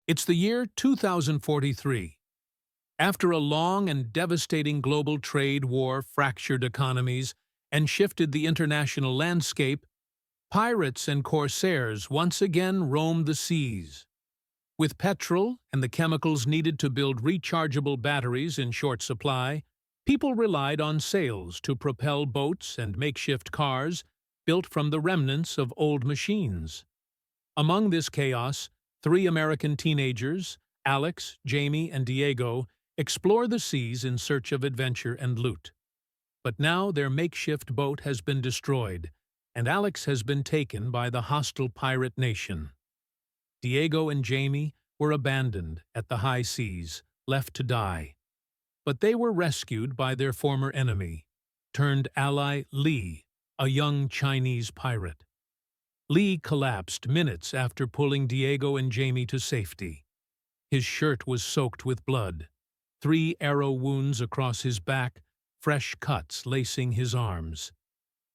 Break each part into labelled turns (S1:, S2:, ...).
S1: It's the year 2043. After a long and devastating global trade war fractured economies and shifted the international landscape, pirates and corsairs once again roamed the seas. With petrol and the chemicals needed to build rechargeable batteries in short supply, people relied on sails to propel boats and makeshift cars built from the remnants of old machines. Among this chaos, three American teenagers, Alex, Jamie, and Diego, explore the seas in search of adventure and loot. But now their makeshift boat has been destroyed, and Alex has been taken by the hostile pirate nation. Diego and Jamie were abandoned at the high seas, left to die. But they were rescued by their former enemy, turned ally Lee, a young Chinese pirate. Lee collapsed minutes after pulling Diego and Jamie to safety. His shirt was soaked with blood, 3 arrow wounds across his back, fresh cuts lacing his arms.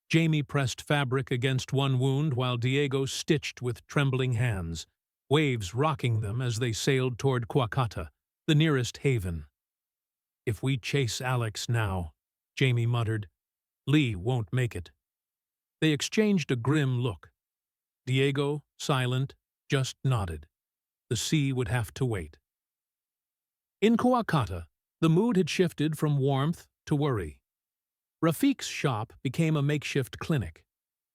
S1: Jamie pressed fabric against one wound while Diego stitched with trembling hands, waves rocking them as they sailed toward Kuakata, the nearest haven. "If we chase Alex now," Jamie muttered, "Lee won't make it." They exchanged a grim look. Diego, silent, just nodded. The sea would have to wait. In Kuakata, the mood had shifted from warmth to worry. Rafiq's shop became a makeshift clinic.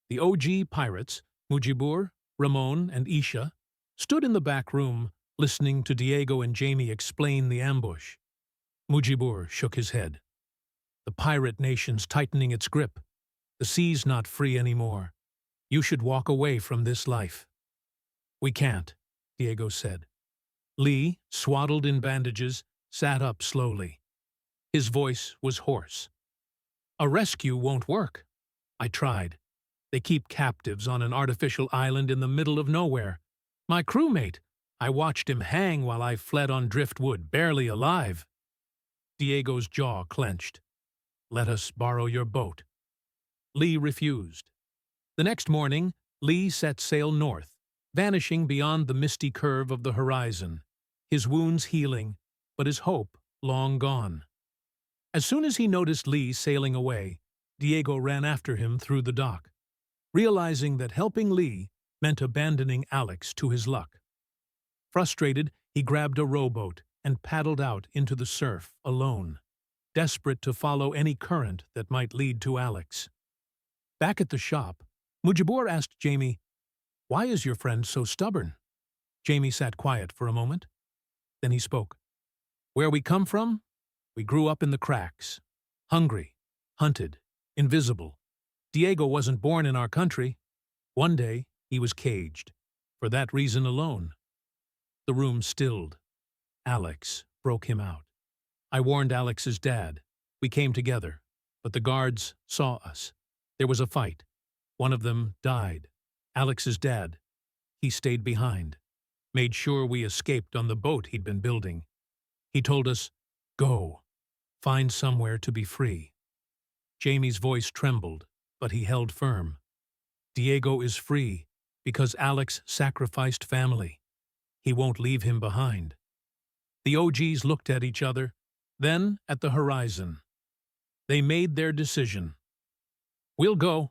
S1: The OG pirates, Mujibur, Ramon, and Isha, stood in the back room, listening to Diego and Jamie explain the ambush. Mujibur shook his head. "The pirate nation's tightening its grip. The sea's not free anymore. You should walk away from this life." "We can't," Diego said. Lee, swaddled in bandages, sat up slowly. His voice was hoarse. "A rescue won't work. I tried. They keep captives on an artificial island in the middle of nowhere. My crewmate, I watched him hang while I fled on driftwood, barely alive." Diego's jaw clenched. "Let us borrow your boat." Lee refused. The next morning, Lee set sail north, vanishing beyond the misty curve of the horizon, his wounds healing, but his hope long gone. As soon as he noticed Lee sailing away, Diego ran after him through the dock, realizing that helping Lee meant abandoning Alex to his luck. Frustrated, he grabbed a rowboat and paddled out into the surf alone, desperate to follow any current that might lead to Alex. Back at the shop, Mujibur asked Jamie, "Why is your friend so stubborn?" Jamie sat quiet for a moment. Then he spoke. "Where we come from? We grew up in the cracks. Hungry, hunted, invisible. Diego wasn't born in our country. One day, he was caged. For that reason alone." The room stilled. Alex broke him out. "I warned Alex's dad. We came together, but the guards saw us. There was a fight. One of them died. Alex's dad. He stayed behind. Made sure we escaped on the boat he'd been building. He told us, 'Go. Find somewhere to be free.'" Jamie's voice trembled, but he held firm. "Diego is free because Alex sacrificed family. He won't leave him behind." The OGs looked at each other, then at the horizon. They made their decision. "We'll go."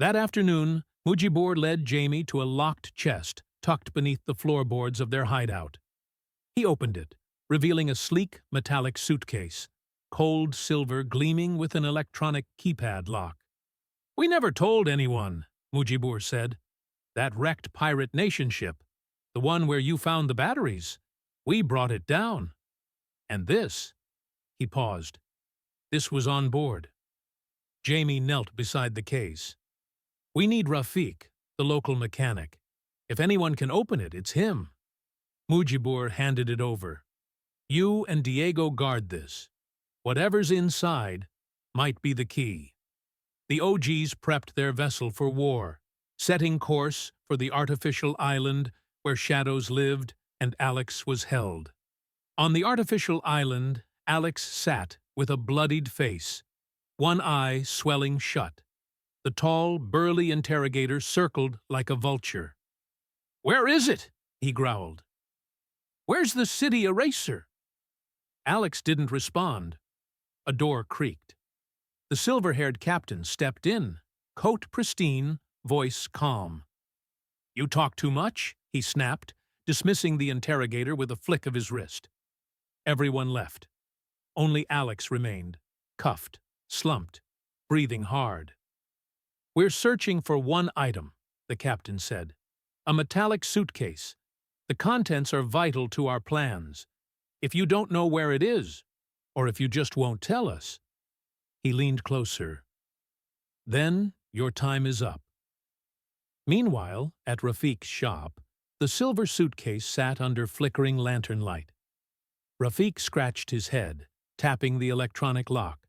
S1: That afternoon, Mujibur led Jamie to a locked chest tucked beneath the floorboards of their hideout. He opened it, revealing a sleek, metallic suitcase, cold silver gleaming with an electronic keypad lock. "We never told anyone," Mujibur said. "That wrecked pirate nation ship, the one where you found the batteries, we brought it down. And this," he paused, "this was on board." Jamie knelt beside the case. "We need Rafiq, the local mechanic. If anyone can open it, it's him." Mujibur handed it over. "You and Diego guard this. Whatever's inside might be the key." The OGs prepped their vessel for war, setting course for the artificial island where shadows lived and Alex was held. On the artificial island, Alex sat with a bloodied face, one eye swelling shut. The tall, burly interrogator circled like a vulture. "Where is it?" he growled. Where's the city eraser? Alex didn't respond. A door creaked. The silver-haired captain stepped in, coat pristine, voice calm. You talk too much, he snapped, dismissing the interrogator with a flick of his wrist. Everyone left. Only Alex remained, cuffed, slumped, breathing hard. We're searching for one item, the captain said. A metallic suitcase. The contents are vital to our plans. If you don't know where it is, or if you just won't tell us. He leaned closer. Then your time is up. Meanwhile, at Rafiq's shop, the silver suitcase sat under flickering lantern light. Rafiq scratched his head, tapping the electronic lock.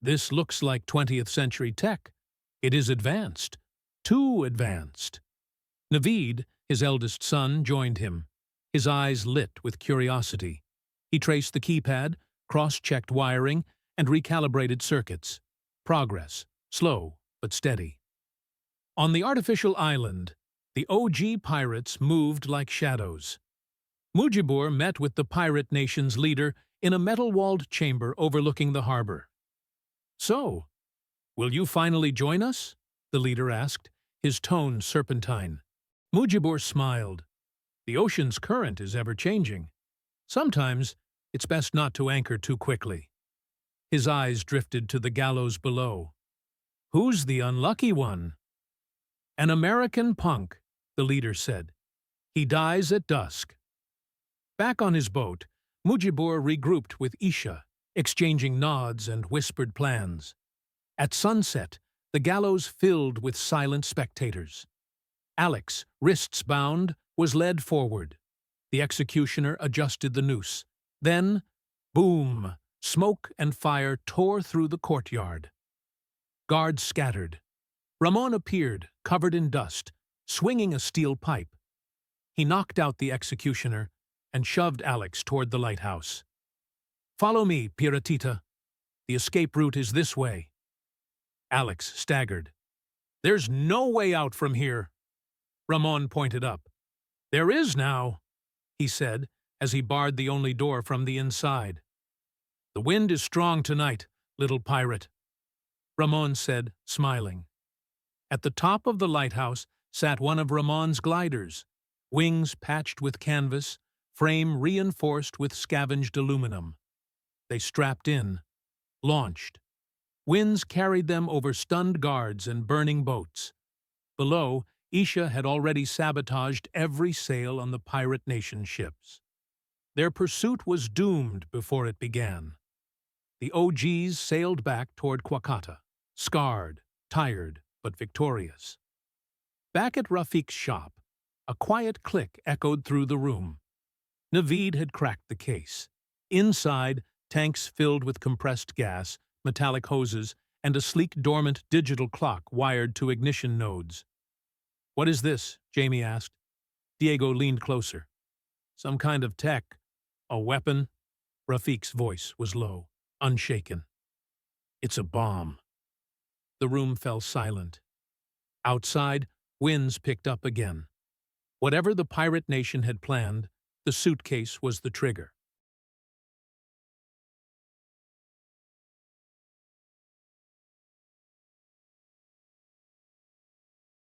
S1: This looks like 20th century tech. It is advanced. Too advanced. Naveed, his eldest son, joined him, his eyes lit with curiosity. He traced the keypad, cross-checked wiring, and recalibrated circuits. Progress, slow but steady. On the artificial island, the OG pirates moved like shadows. Mujibur met with the pirate nation's leader in a metal-walled chamber overlooking the harbor. So, will you finally join us? The leader asked, his tone serpentine. Mujibur smiled. The ocean's current is ever-changing. Sometimes, it's best not to anchor too quickly. His eyes drifted to the gallows below. Who's the unlucky one? An American punk, the leader said. He dies at dusk. Back on his boat, Mujibur regrouped with Isha, exchanging nods and whispered plans. At sunset, the gallows filled with silent spectators. Alex, wrists bound, was led forward. The executioner adjusted the noose. Then, boom, smoke and fire tore through the courtyard. Guards scattered. Ramon appeared, covered in dust, swinging a steel pipe. He knocked out the executioner and shoved Alex toward the lighthouse. Follow me, Piratita. The escape route is this way. Alex staggered. There's no way out from here. Ramon pointed up. There is now, he said, as he barred the only door from the inside. The wind is strong tonight, little pirate, Ramon said, smiling. At the top of the lighthouse sat one of Ramon's gliders, wings patched with canvas, frame reinforced with scavenged aluminum. They strapped in, launched. Winds carried them over stunned guards and burning boats. Below, Isha had already sabotaged every sail on the pirate nation ships. Their pursuit was doomed before it began. The OGs sailed back toward Kuakata, scarred, tired, but victorious. Back at Rafiq's shop, a quiet click echoed through the room. Naveed had cracked the case. Inside, tanks filled with compressed gas, metallic hoses, and a sleek dormant digital clock wired to ignition nodes. What is this? Jamie asked. Diego leaned closer. Some kind of tech. A weapon? Rafiq's voice was low, unshaken. It's a bomb. The room fell silent. Outside, winds picked up again. Whatever the pirate nation had planned, the suitcase was the trigger.